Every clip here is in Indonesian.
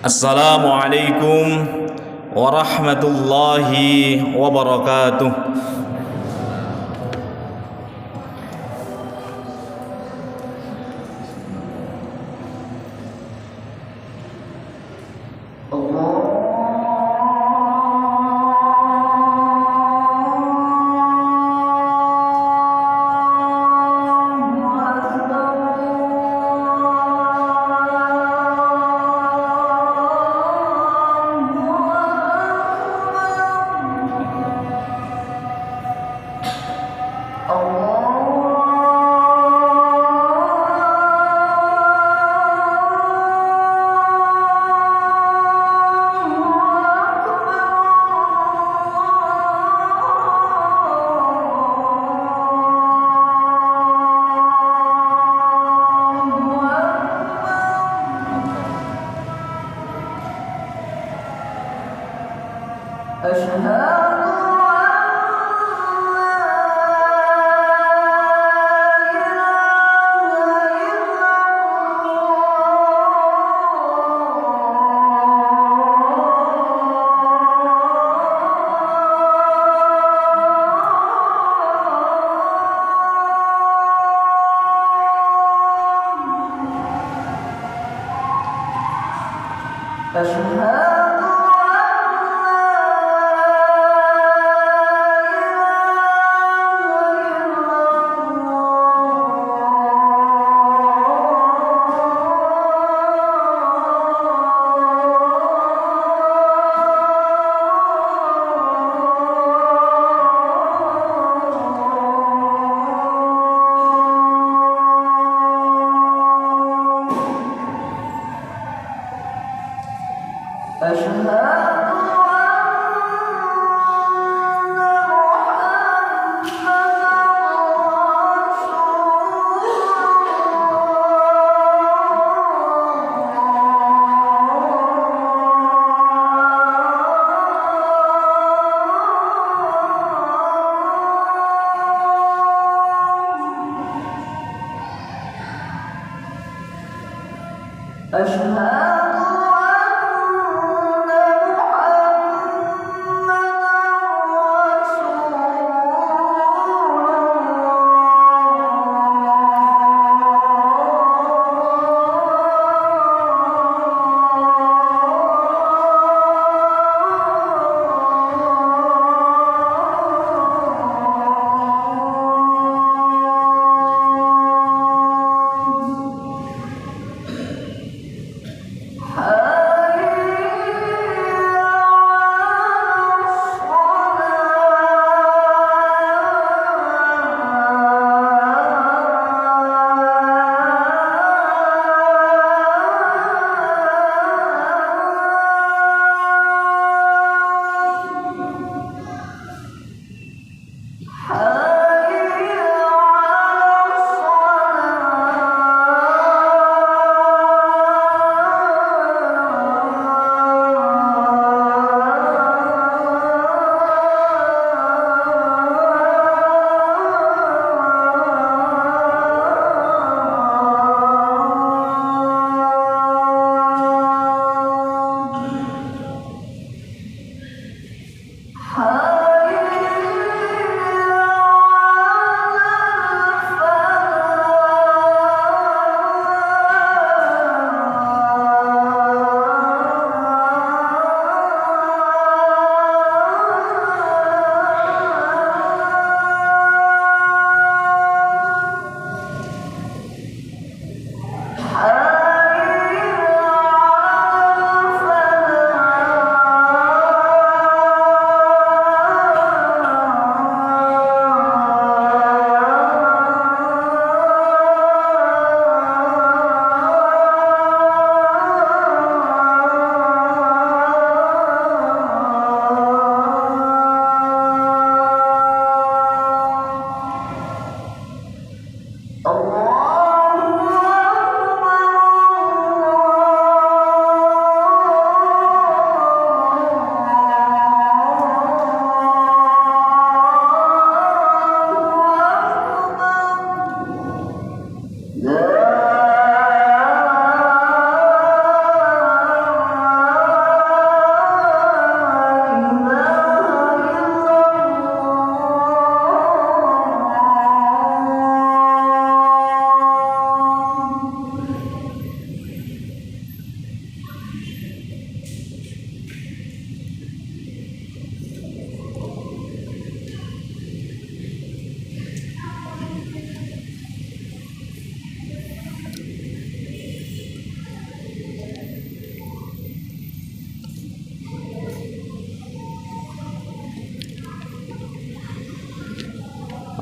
Assalamualaikum warahmatullahi wabarakatuh.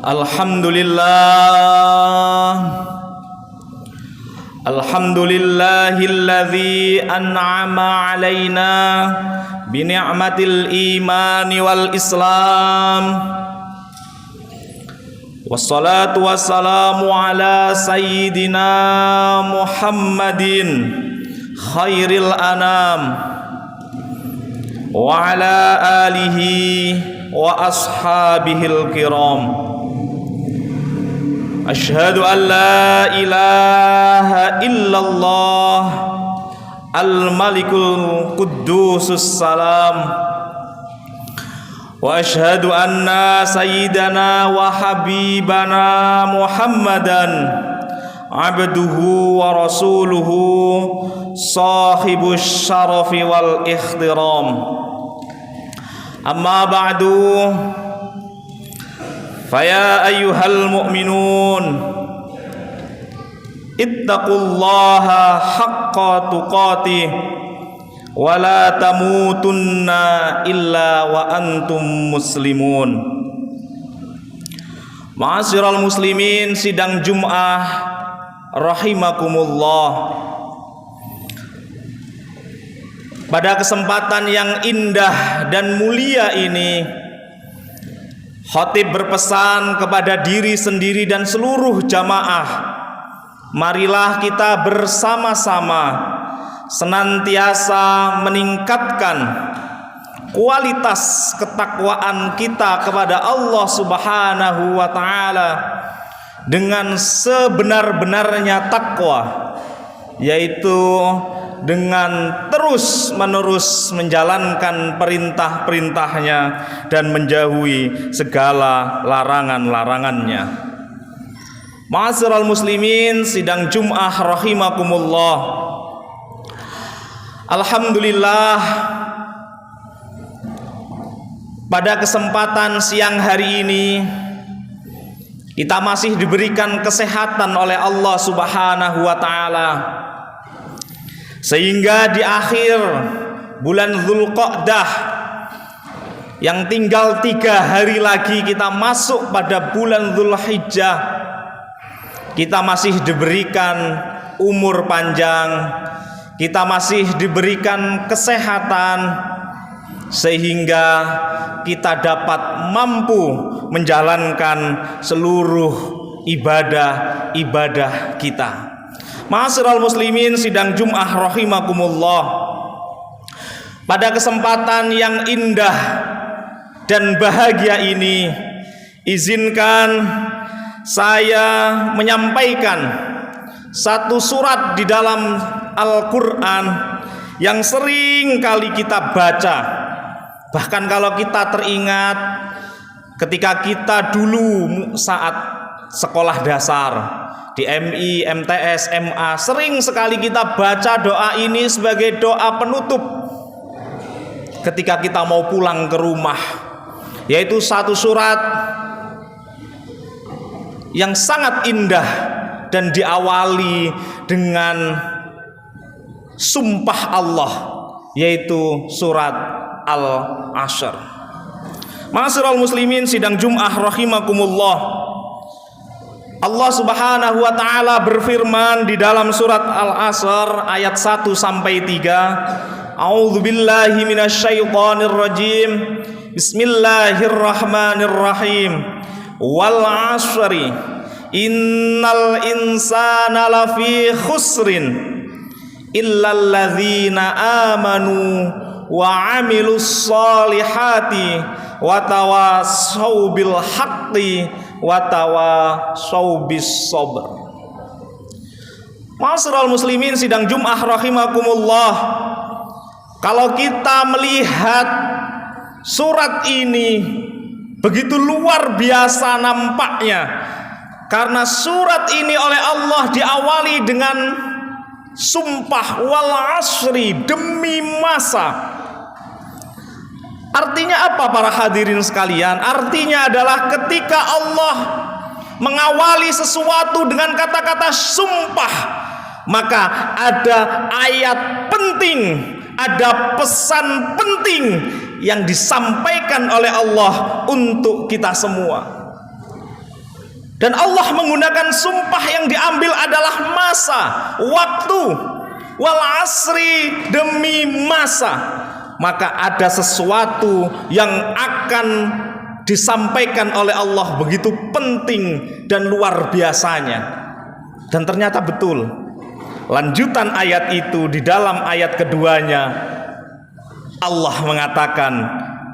Alhamdulillahilladzi an'ama alaina bi ni'matil imani wal islam. Wassalatu wassalamu ala sayyidina Muhammadin khairil anam wa ala alihi wa ashabihil kiram. Asyhadu an la ilaha illallah al-malikul quddusus salam. Wa asyhadu anna sayyidana wa habibana Muhammadan abduhu wa rasuluhu sahibus syarafi wal ikhtiram. Amma ba'du, faya ayyuhal mu'minun ittaqullaha haqqa tuqatih wa la tamutunna illa wa antum muslimun. Ma'asyiral muslimin, sidang Jum'ah rahimakumullah. Pada kesempatan yang indah dan mulia ini, khatib berpesan kepada diri sendiri dan seluruh jamaah, marilah kita bersama-sama senantiasa meningkatkan kualitas ketakwaan kita kepada Allah Subhanahu wa ta'ala dengan sebenar-benarnya takwa, yaitu dengan terus-menerus menjalankan perintah-perintahnya dan menjauhi segala larangan-larangannya. Ma'asyiral muslimin, sidang Jum'ah rahimakumullah. Alhamdulillah, pada kesempatan siang hari ini kita masih diberikan kesehatan oleh Allah Subhanahu wa ta'ala, sehingga di akhir bulan Dzulqa'dah yang tinggal 3 hari lagi kita masuk pada bulan Dzulhijjah, kita masih diberikan umur panjang, kita masih diberikan kesehatan, sehingga kita dapat mampu menjalankan seluruh ibadah-ibadah kita. Ma'asyiral muslimin, sidang Jum'ah rahimakumullah. Pada kesempatan yang indah dan bahagia ini, izinkan saya menyampaikan satu surat di dalam Al-Quran yang sering kali kita baca. Bahkan kalau kita teringat ketika kita dulu saat sekolah dasar di MI, MTS, MA, sering sekali kita baca doa ini sebagai doa penutup ketika kita mau pulang ke rumah, yaitu satu surat yang sangat indah dan diawali dengan sumpah Allah, yaitu surat Al-Ashr. Ma'asyiral muslimin, sidang Jum'ah rahimakumullah. Allah Subhanahu wa ta'ala berfirman di dalam surat Al-Ashr ayat 1 sampai 3. A'udzubillahi minasyaitonir rajim. Bismillahirrahmanirrahim. Wal 'ashri innal insana lafi khusrin illal ladzina amanu wa 'amilus solihati wa tawassaw bil haqqi wa tawassaw bis sabr. Ma'asyiral muslimin, sidang Jum'ah rahimakumullah. Kalau kita melihat surat ini, begitu luar biasa nampaknya, karena surat ini oleh Allah diawali dengan sumpah wal asri, demi masa. Artinya apa para hadirin sekalian? Artinya adalah ketika Allah mengawali sesuatu dengan kata-kata sumpah, maka ada ayat penting, ada pesan penting yang disampaikan oleh Allah untuk kita semua. Dan Allah menggunakan sumpah yang diambil adalah masa, waktu, wal asri, demi masa. Maka ada sesuatu yang akan disampaikan oleh Allah begitu penting dan luar biasanya. Dan ternyata betul. Lanjutan ayat itu di dalam ayat keduanya Allah mengatakan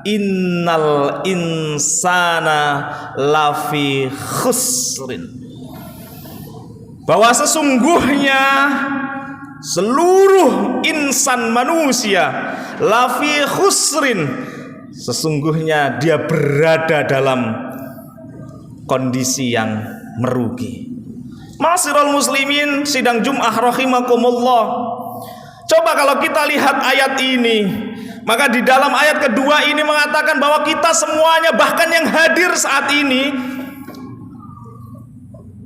innal insana lafi khusrin, bahwa sesungguhnya seluruh insan manusia lafi khusrin, sesungguhnya dia berada dalam kondisi yang merugi. Ma'asyiral muslimin sidang Jum'ah rahimakumullah. Coba kalau kita lihat ayat ini, maka di dalam ayat kedua ini mengatakan bahwa kita semuanya, bahkan yang hadir saat ini,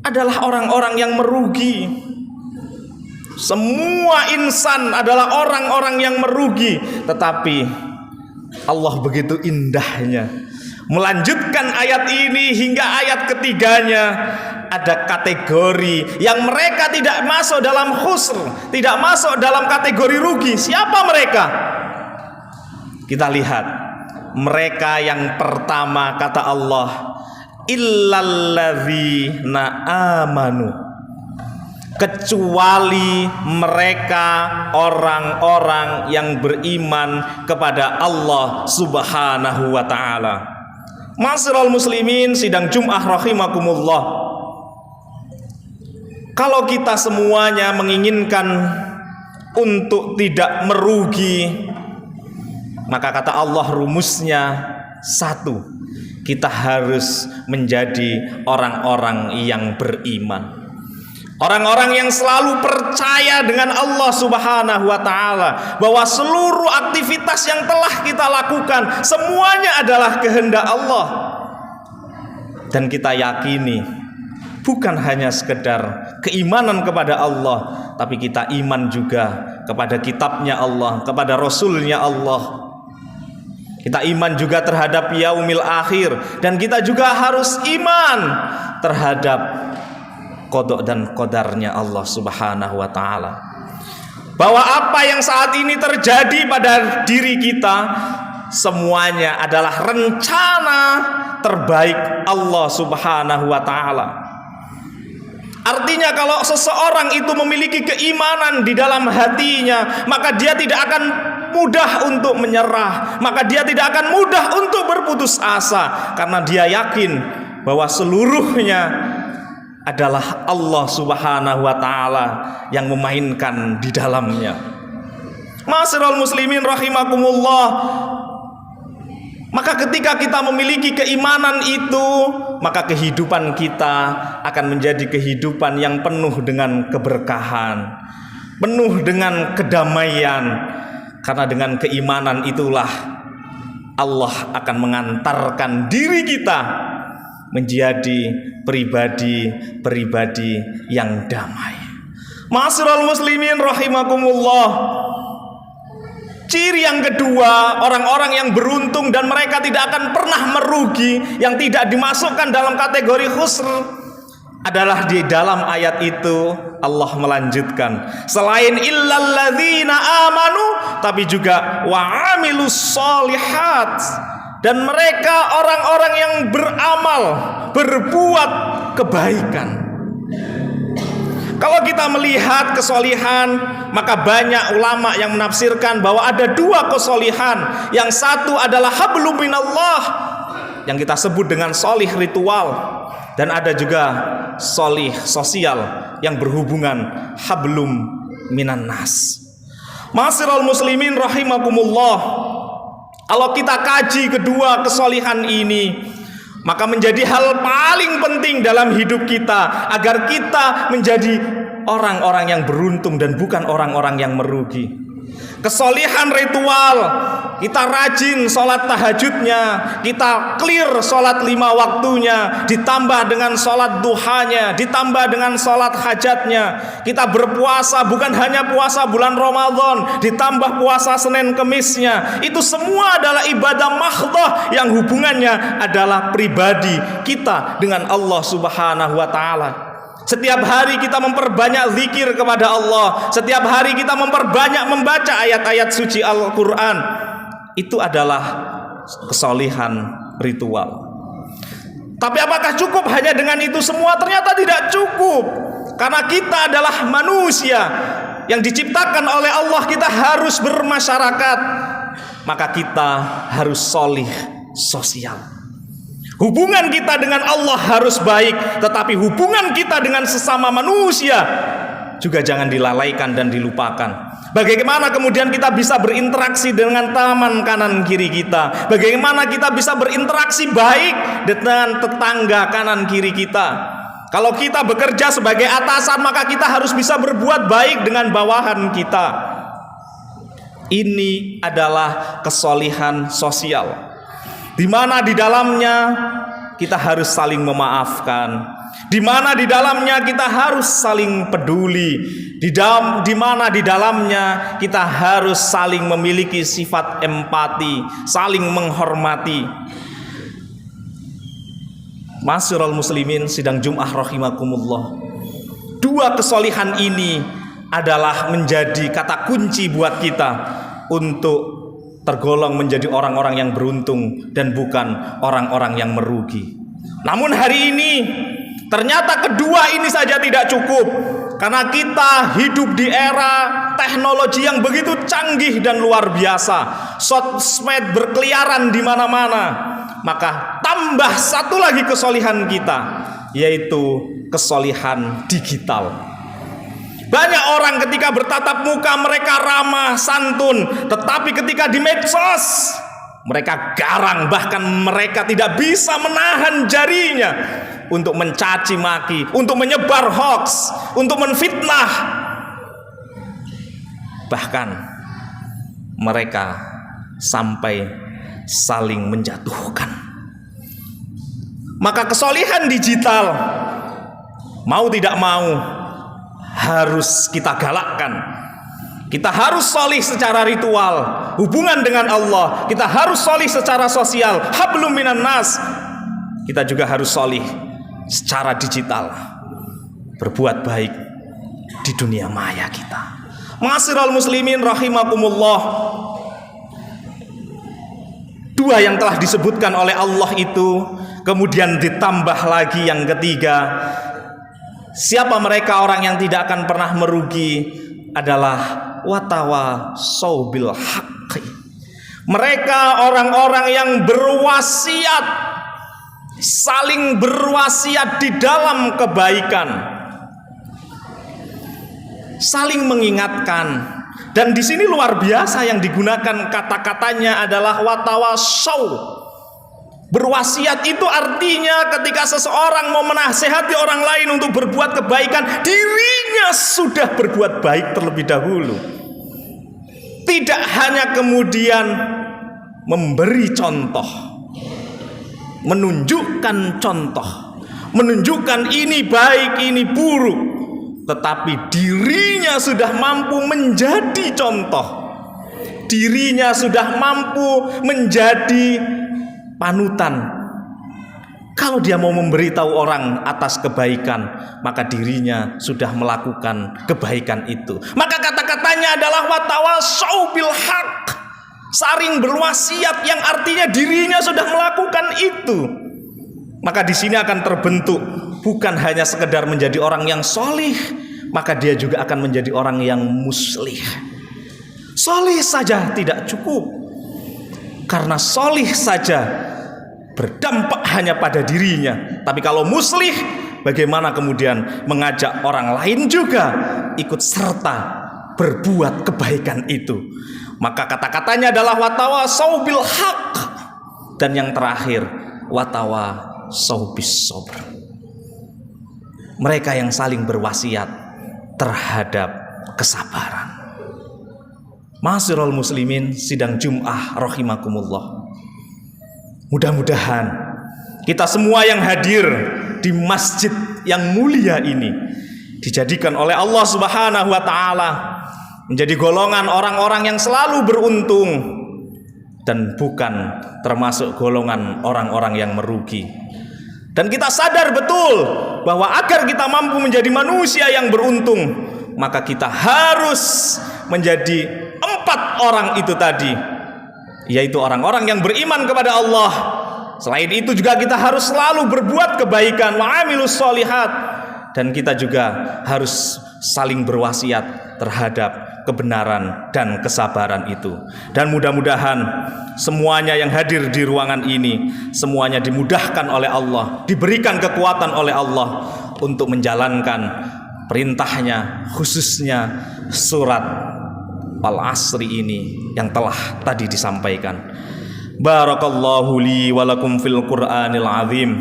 adalah orang-orang yang merugi. Semua insan adalah orang-orang yang merugi. Tetapi Allah begitu indahnya melanjutkan ayat ini hingga ayat ketiganya. Ada kategori yang mereka tidak masuk dalam khusr, tidak masuk dalam kategori rugi. Siapa mereka? Kita lihat. Mereka yang pertama, kata Allah, illalladzina amanu, kecuali mereka orang-orang yang beriman kepada Allah Subhanahu wa ta'ala. Ma'asyiral muslimin sidang Jum'ah rahimakumullah. Kalau kita semuanya menginginkan untuk tidak merugi, maka kata Allah rumusnya satu, kita harus menjadi orang-orang yang beriman. Orang-orang yang selalu percaya dengan Allah Subhanahu wa ta'ala, bahwa seluruh aktivitas yang telah kita lakukan semuanya adalah kehendak Allah. Dan kita yakini bukan hanya sekedar keimanan kepada Allah, tapi kita iman juga kepada kitabnya Allah, kepada Rasulnya Allah. Kita iman juga terhadap yaumil akhir. Dan kita juga harus iman terhadap qada dan qadarnya Allah Subhanahu wa ta'ala, bahwa apa yang saat ini terjadi pada diri kita semuanya adalah rencana terbaik Allah Subhanahu wa ta'ala. Artinya kalau seseorang itu memiliki keimanan di dalam hatinya, maka dia tidak akan mudah untuk menyerah, maka dia tidak akan mudah untuk berputus asa, karena dia yakin bahwa seluruhnya adalah Allah Subhanahu wa ta'ala yang memainkan di dalamnya. Ma'asyiral muslimin rahimakumullah. Maka ketika kita memiliki keimanan itu, maka kehidupan kita akan menjadi kehidupan yang penuh dengan keberkahan, penuh dengan kedamaian. Karena dengan keimanan itulah Allah akan mengantarkan diri kita menjadi pribadi-pribadi yang damai. Ma'asyiral muslimin rahimakumullah. Ciri yang kedua, orang-orang yang beruntung dan mereka tidak akan pernah merugi, yang tidak dimasukkan dalam kategori khusr, adalah di dalam ayat itu Allah melanjutkan, selain illalladzina amanu, tapi juga wa amilus sholihat, dan mereka orang-orang yang beramal, berbuat kebaikan. Kalau kita melihat kesolihan, maka banyak ulama yang menafsirkan bahwa ada dua kesolihan. Yang satu adalah hablum minallah, yang kita sebut dengan solih ritual, dan ada juga solih sosial yang berhubungan hablum minan nas. Ma'asyiral muslimin rahimakumullah. Kalau kita kaji kedua kesolihan ini, maka menjadi hal paling penting dalam hidup kita, agar kita menjadi orang-orang yang beruntung dan bukan orang-orang yang merugi. Kesolihan ritual, kita rajin sholat tahajudnya, kita clear sholat 5 waktunya, ditambah dengan sholat duhanya, ditambah dengan sholat hajatnya. Kita berpuasa bukan hanya puasa bulan Ramadan, ditambah puasa Senin Kemisnya. Itu semua adalah ibadah mahdhah yang hubungannya adalah pribadi kita dengan Allah Subhanahu wa ta'ala. Setiap hari kita memperbanyak zikir kepada Allah. Setiap hari kita memperbanyak membaca ayat-ayat suci Al-Quran. Itu adalah kesolihan ritual. Tapi apakah cukup hanya dengan itu semua? Ternyata tidak cukup. Karena kita adalah manusia yang diciptakan oleh Allah. Kita harus bermasyarakat. Maka kita harus solih sosial. Hubungan kita dengan Allah harus baik, tetapi hubungan kita dengan sesama manusia juga jangan dilalaikan dan dilupakan. Bagaimana kemudian kita bisa berinteraksi dengan teman kanan kiri kita? Bagaimana kita bisa berinteraksi baik dengan tetangga kanan kiri kita? Kalau kita bekerja sebagai atasan, maka kita harus bisa berbuat baik dengan bawahan kita. Ini adalah kesolihan sosial, di mana di dalamnya kita harus saling memaafkan, di mana di dalamnya kita harus saling peduli, di mana di dalamnya kita harus saling memiliki sifat empati, saling menghormati. Ma'asyiral muslimin sidang Jum'ah rahimakumullah. 2 kesolihan ini adalah menjadi kata kunci buat kita untuk tergolong menjadi orang-orang yang beruntung dan bukan orang-orang yang merugi. Namun hari ini ternyata kedua ini saja tidak cukup, karena kita hidup di era teknologi yang begitu canggih dan luar biasa. Sosmed berkeliaran di mana-mana. Maka tambah satu lagi kesolihan kita, yaitu kesolihan digital. Banyak orang ketika bertatap muka mereka ramah, santun, tetapi ketika di medsos mereka garang, bahkan mereka tidak bisa menahan jarinya untuk mencaci maki, untuk menyebar hoax, untuk menfitnah. Bahkan mereka sampai saling menjatuhkan. Maka kesolihan digital mau tidak mau harus kita galakkan. Kita harus solih secara ritual, hubungan dengan Allah. Kita harus solih secara sosial, hablum minan nas. Kita juga harus solih secara digital, berbuat baik di dunia maya kita. Ma'asyiral muslimin rahimakumullah. 2 yang telah disebutkan oleh Allah itu, kemudian ditambah lagi yang ketiga. Siapa mereka orang yang tidak akan pernah merugi? Adalah watawasau bil haqqi. Mereka orang-orang yang berwasiat, saling berwasiat di dalam kebaikan, saling mengingatkan. Dan di sini luar biasa yang digunakan kata-katanya adalah watawasau. Berwasiat itu artinya ketika seseorang mau menasehati orang lain untuk berbuat kebaikan, dirinya sudah berbuat baik terlebih dahulu. Tidak hanya kemudian memberi contoh, menunjukkan contoh, menunjukkan ini baik, ini buruk, tetapi dirinya sudah mampu menjadi contoh. Dirinya sudah mampu menjadi panutan. Kalau dia mau memberitahu orang atas kebaikan, maka dirinya sudah melakukan kebaikan itu. Maka kata-katanya adalah watawasau bil haq, saling berwasiat, yang artinya dirinya sudah melakukan itu. Maka di sini akan terbentuk bukan hanya sekedar menjadi orang yang solih, maka dia juga akan menjadi orang yang muslih. Solih saja tidak cukup, karena solih saja berdampak hanya pada dirinya. Tapi kalau muslih, bagaimana kemudian mengajak orang lain juga ikut serta berbuat kebaikan itu. Maka kata-katanya adalah watawasau bil haq. Dan yang terakhir, watawasau bis sabr. Mereka yang saling berwasiat terhadap kesabaran. Ma'asyiral muslimin, sidang Jum'ah rahimakumullah. Mudah-mudahan kita semua yang hadir di masjid yang mulia ini dijadikan oleh Allah Subhanahu wa taala menjadi golongan orang-orang yang selalu beruntung dan bukan termasuk golongan orang-orang yang merugi. Dan kita sadar betul bahwa agar kita mampu menjadi manusia yang beruntung, maka kita harus menjadi 4 orang itu tadi, yaitu orang-orang yang beriman kepada Allah. Selain itu juga kita harus selalu berbuat kebaikan, wa amilus sholihat, dan kita juga harus saling berwasiat terhadap kebenaran dan kesabaran itu. Dan mudah-mudahan semuanya yang hadir di ruangan ini semuanya dimudahkan oleh Allah, diberikan kekuatan oleh Allah untuk menjalankan perintahnya, khususnya surat Al-Asri ini yang telah tadi disampaikan. Barakallahu li wa lakum fil Qur'anil azim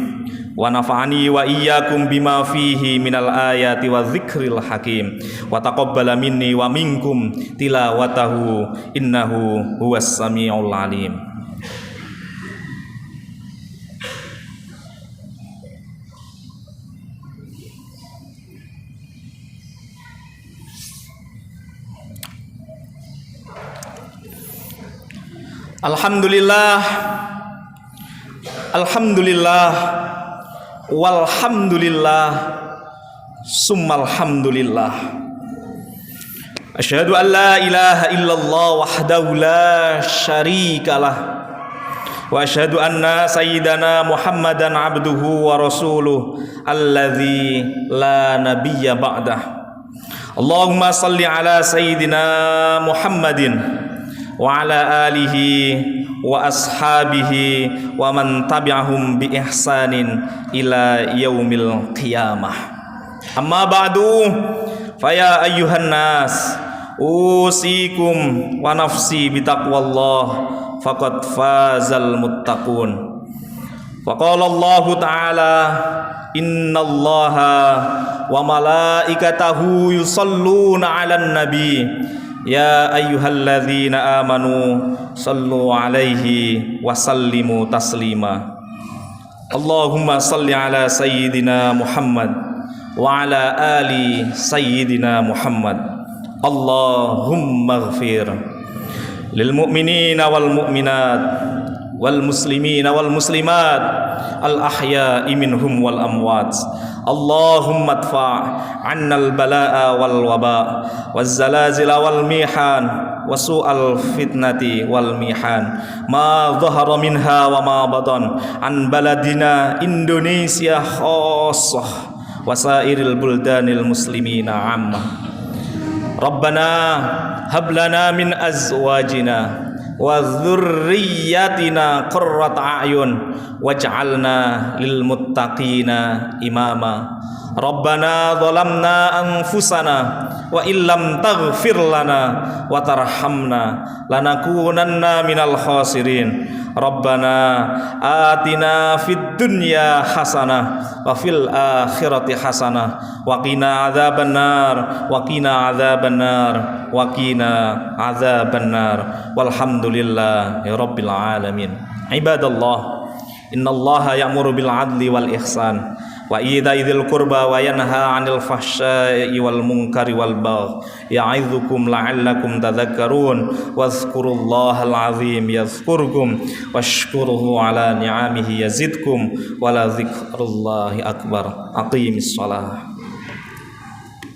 wa nafa'ani wa iyyakum bima fihi minal ayati wa dzikril hakim wa taqabbala minni wa minkum tilawatahu innahu huwas samiul alim. Alhamdulillah, alhamdulillah, walhamdulillah, summalhamdulillah. Asyhadu an la ilaha illallah wahdahu la syarikalah, wa asyhadu anna sayyidana Muhammadan abduhu wa rasuluh alladzi la nabiyya ba'dah. Allahumma salli ala sayyidina Muhammadin wa ala alihi wa ashabihi wa man tabi'ahum bi ihsanin ila yaumil qiyamah. Amma ba'du, faya ayyuhan nas, usikum wa nafsi bitaqwallah, faqad fazal muttaqun. Wa qala Allah ta'ala, innallaha wa malaikatahu yusalluna 'alan nabi ya ayyuhalladzina amanu sallu alaihi wa sallimu taslima. Allahumma salli ala sayyidina Muhammad wa ala ali sayyidina Muhammad. Allahumma ighfir lil mu'minina wal mu'minat wal muslimina wal muslimat al ahya'i minhum wal amwat. Allahumma adfa' 'anna al bala'a wal waba' waz zalazila wal mihan wa su'al fitnati wal mihan ma dhahara minha wa ma batan an baladina Indonesia khassah wa sairil buldanil muslimina 'ammah. Rabbana hab lana min azwajina wa dzurriyyatina qurrata a'yun waj'alna lil muttaqina imama. Rabbana zalamna anfusana wa illam taghfir lana wa tarhamna lanakunanna minal khasirin. Rabbana atina fid dunya hasanah wa fil akhirati hasanah wa qina adzabannar wa qina adzabannar wa qina adzabannar. Walhamdulillahi rabbil alamin. Ibadallah, innallaha ya'muru bil 'adli wal ihsan wa idza'il qurba wa yanha 'anil fahsya'i wal munkari wal baghi ya'idzukum la'allakum tadhakkarun wadhkurullahal 'azim yadhkurkum washkuruhu 'ala ni'amihi yazidkum wa la dzikrullahi akbar. Aqimis shalah.